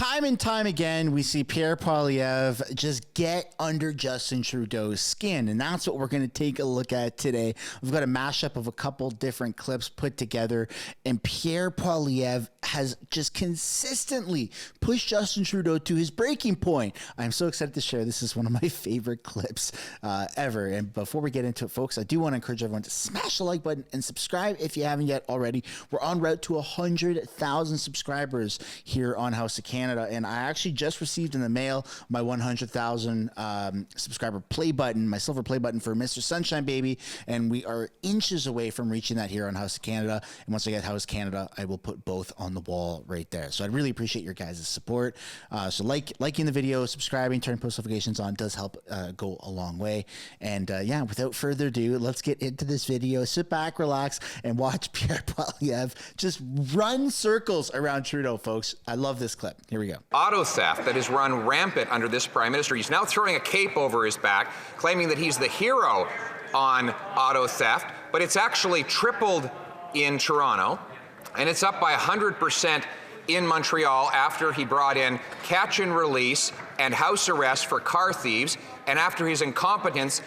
Time and time again, we see Pierre Poilievre just get under Justin Trudeau's skin, and that's what we're going to take a look at today. We've got a mashup of a couple different clips put together, and Pierre Poilievre has just consistently pushed Justin Trudeau to his breaking point. I'm so excited to share. This is one of my favorite clips ever. And before we get into it, folks, I do want to encourage everyone to smash the like button and subscribe if you haven't yet already. We're on route to 100,000 subscribers here on House of Canada. And I actually just received in the mail my 100,000 subscriber play button, my silver play button for Mistersunshinebaby, and we are inches away from reaching that here on House of Canada. And once I get House Canada, I will put both on the wall right there. So I'd really appreciate your guys' support. So liking the video, subscribing, turning post notifications on does help go a long way. And yeah, without further ado, let's get into this video. Sit back, relax, and watch Pierre Poilievre just run circles around Trudeau, folks. I love this clip. Here we go. Auto theft that has run rampant under this Prime Minister. He's now throwing a cape over his back, claiming that he's the hero on auto theft, but it's actually tripled in Toronto, and it's up by 100% in Montreal after he brought in catch and release and house arrest for car thieves, and after his incompetence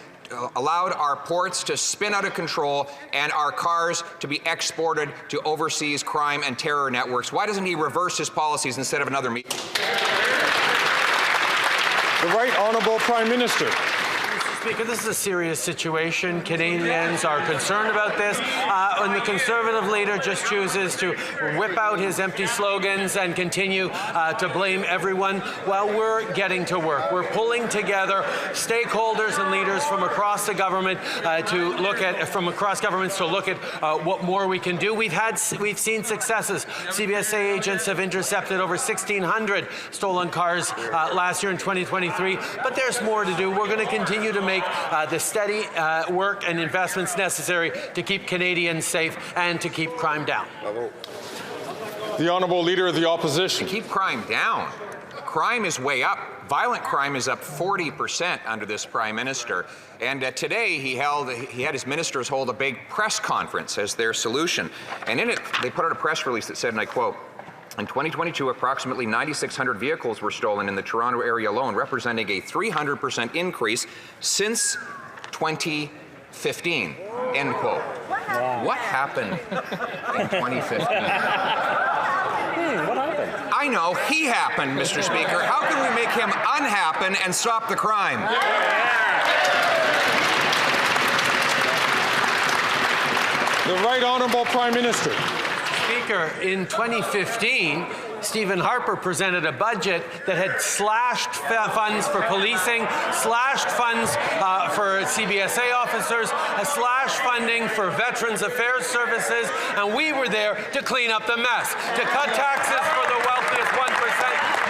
allowed our ports to spin out of control and our cars to be exported to overseas crime and terror networks. Why doesn't he reverse his policies instead of another meeting? The Right Honourable Prime Minister. Speaker, this is a serious situation. Canadians are concerned about this. And the Conservative leader just chooses to whip out his empty slogans and continue to blame everyone while we're getting to work. We're pulling together stakeholders and leaders from across the government governments to look at what more we can do. We've seen successes. CBSA agents have intercepted over 1,600 stolen cars last year in 2023, but there's more to do. We're going to continue to make the steady work and investments necessary to keep Canadians safe and to keep crime down. The Honourable Leader of the Opposition. To keep crime down. Crime is way up. Violent crime is up 40% under this Prime Minister. And today he had his ministers hold a big press conference as their solution. And in it, they put out a press release that said, and I quote, "In 2022, approximately 9,600 vehicles were stolen in the Toronto area alone, representing a 300% increase since 2015. End quote. Wow. What happened in 2015? What happened? I know, he happened, Mr. Speaker. How can we make him unhappen and stop the crime? The Right Honourable Prime Minister. Speaker, in 2015, Stephen Harper presented a budget that had slashed funds for policing, slashed funds for CBSA officers, slashed funding for Veterans Affairs Services, and we were there to clean up the mess, to cut taxes for the wealthiest 1%,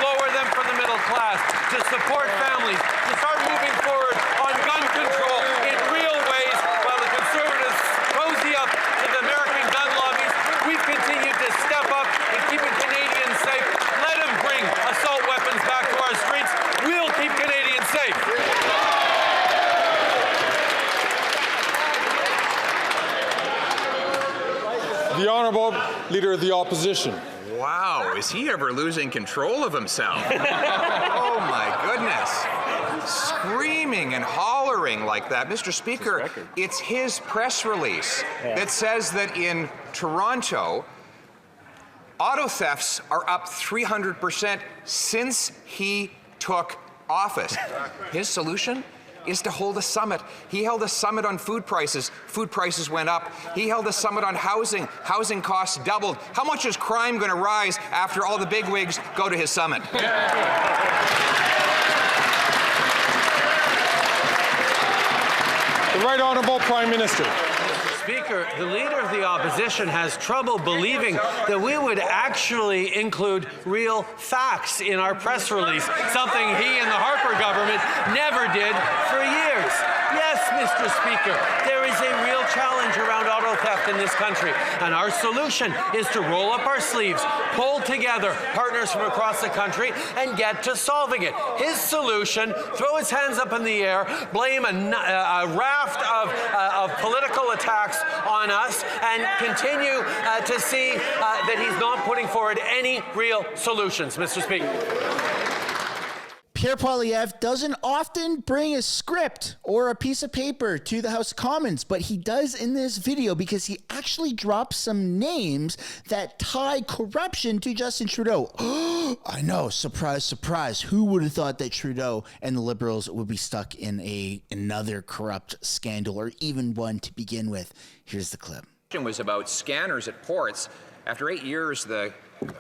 lower them for the middle class, to support families, to start moving forward on gun control in real ways while the Conservatives cozy up to the American gun lobbies. We've continued to step up and keep Canadians safe. Let them bring assault weapons back to our streets. We'll keep Canadians safe. The Honourable Leader of the Opposition. Wow, is he ever losing control of himself? Oh my goodness. Screaming and hollering like that. Mr. Speaker, it's his press release that says that in Toronto, auto thefts are up 300% since he took office. His solution is to hold a summit. He held a summit on food prices. Food prices went up. He held a summit on housing. Housing costs doubled. How much is crime going to rise after all the bigwigs go to his summit? The Right Honourable Prime Minister. Speaker, the Leader of the Opposition has trouble believing that we would actually include real facts in our press release, something he and the Harper government never did for years. Yes, Mr. Speaker, there is a real challenge around auto theft in this country, and our solution is to roll up our sleeves, pull together partners from across the country, and get to solving it. His solution, throw his hands up in the air, blame a raft of political attacks attacks on us and continue to see that he's not putting forward any real solutions, Mr. Speaker. Pierre Poilievre doesn't often bring a script or a piece of paper to the House of Commons, but he does in this video because he actually drops some names that tie corruption to Justin Trudeau. I know, surprise, surprise. Who would have thought that Trudeau and the Liberals would be stuck in another corrupt scandal, or even one to begin with? Here's the clip. It was about scanners at ports. After 8 years, the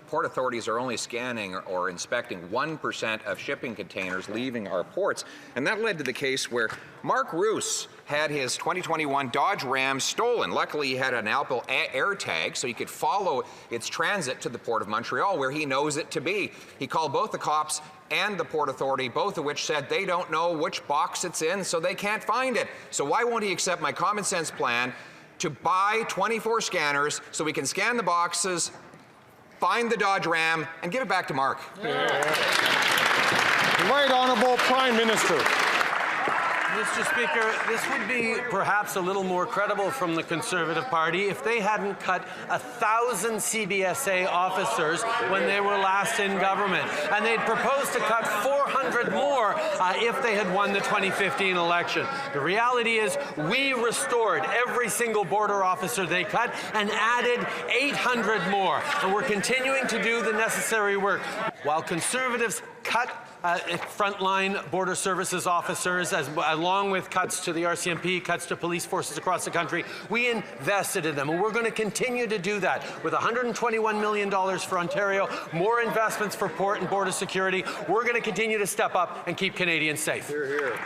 port authorities are only scanning or inspecting 1% of shipping containers leaving our ports. And that led to the case where Mark Roos had his 2021 Dodge Ram stolen. Luckily, he had an Apple AirTag, so he could follow its transit to the Port of Montreal, where he knows it to be. He called both the cops and the Port Authority, both of which said they don't know which box it's in, so they can't find it. So why won't he accept my common sense plan to buy 24 scanners so we can scan the boxes, find the Dodge Ram, and give it back to Mark? The Right Honourable Prime Minister. Mr. Speaker, this would be perhaps a little more credible from the Conservative Party if they hadn't cut 1,000 CBSA officers when they were last in government. And they'd proposed to cut 400 more if they had won the 2015 election. The reality is we restored every single border officer they cut and added 800 more. And we're continuing to do the necessary work. While Conservatives cut frontline border services officers, along with cuts to the RCMP, cuts to police forces across the country, we invested in them, and we're going to continue to do that with $121 million for Ontario, more investments for port and border security. We're going to continue to step up and keep Canadians safe. Hear, hear.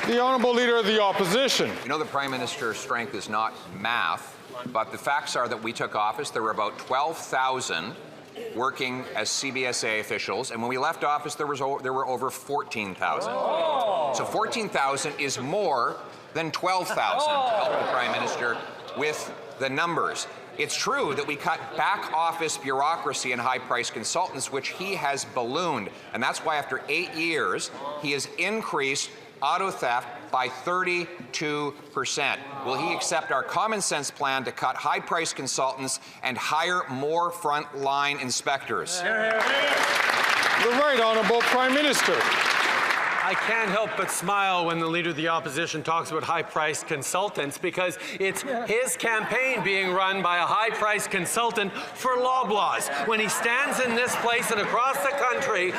The Honourable Leader of the Opposition. You know, the Prime Minister's strength is not math, but the facts are that we took office, there were about 12,000 working as CBSA officials, and when we left office, there were over 14,000. So 14,000 is more than 12,000 to help the Prime Minister with the numbers. It's true that we cut back office bureaucracy and high-priced consultants, which he has ballooned, and that's why after 8 years, he has increased auto theft by 32%. Will he accept our common sense plan to cut high-priced consultants and hire more front-line inspectors? The Right Honourable Prime Minister. I can't help but smile when the Leader of the Opposition talks about high-priced consultants, because it's his campaign being run by a high-priced consultant for Loblaws. When he stands in this place and across the country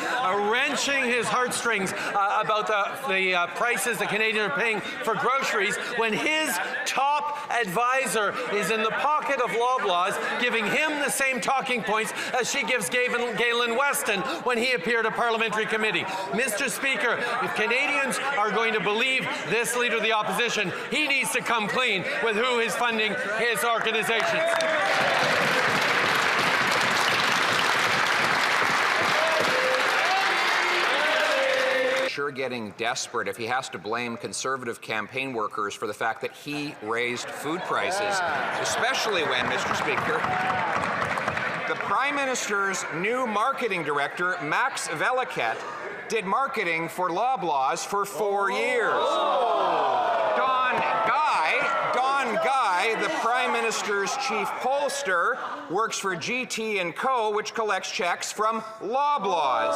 wrenching his heartstrings about the prices that Canadians are paying for groceries, when his top advisor is in the pocket of Loblaws giving him the same talking points as she gives Galen Weston when he appeared at Parliamentary Committee. Mr. Speaker, if Canadians are going to believe this Leader of the Opposition, he needs to come clean with who is funding his organizations. Sure getting desperate if he has to blame Conservative campaign workers for the fact that he raised food prices, especially when, Mr. Speaker, the Prime Minister's new marketing director, Max Veliket, did marketing for Loblaws for 4 years. Don Guy, the Prime Minister's chief pollster, works for GT & Co., which collects checks from Loblaws.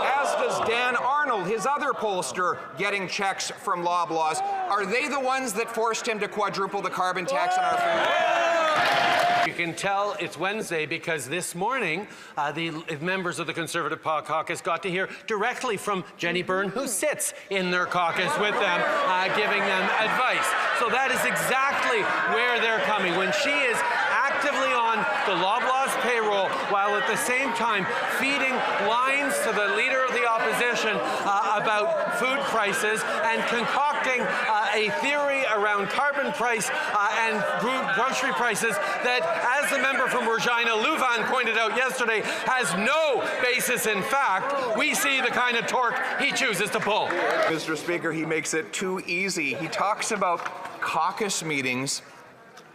As does Dan Arnold, his other pollster, getting checks from Loblaws. Are they the ones that forced him to quadruple the carbon tax on our food? You can tell it's Wednesday because this morning the members of the Conservative caucus got to hear directly from Jenny Byrne, who sits in their caucus with them, giving them advice. So that is exactly where they're coming. When she is actively on the Loblaws payroll, while at the same time feeding lines to the Leader of the Opposition about food prices and concocting a theory around carbon price and grocery prices that, as the member from Regina Louvain pointed out yesterday, has no basis in fact. We see the kind of torque he chooses to pull. Mr. Speaker, he makes it too easy. He talks about caucus meetings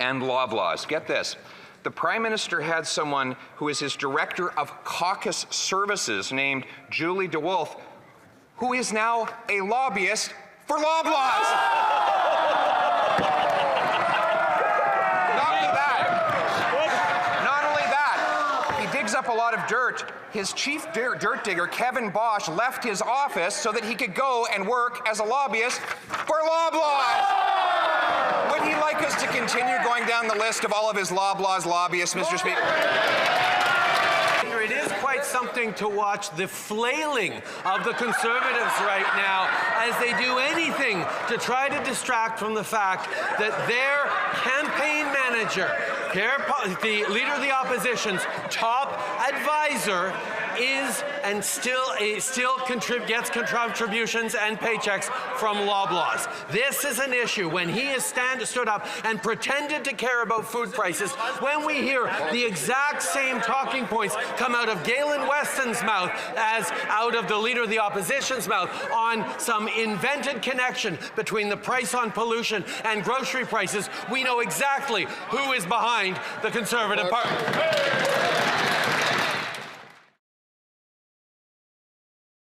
and Loblaws. Get this. The Prime Minister had someone who is his director of caucus services named Julie DeWolf, who is now a lobbyist for Loblaws. a lot of dirt, his chief dirt digger, Kevin Bosch, left his office so that he could go and work as a lobbyist for Loblaws. Would he like us to continue going down the list of all of his Loblaws lobbyists, Mr. Speaker? It is quite something to watch the flailing of the Conservatives right now as they do anything to try to distract from the fact that their campaign manager, the Leader of the Opposition's top advisor, is and still gets contributions and paychecks from Loblaws. This is an issue when he has stood up and pretended to care about food prices, when we hear the exact same talking points come out of Galen Weston's mouth as out of the Leader of the Opposition's mouth on some invented connection between the price on pollution and grocery prices, we know exactly who is behind the Conservative Party.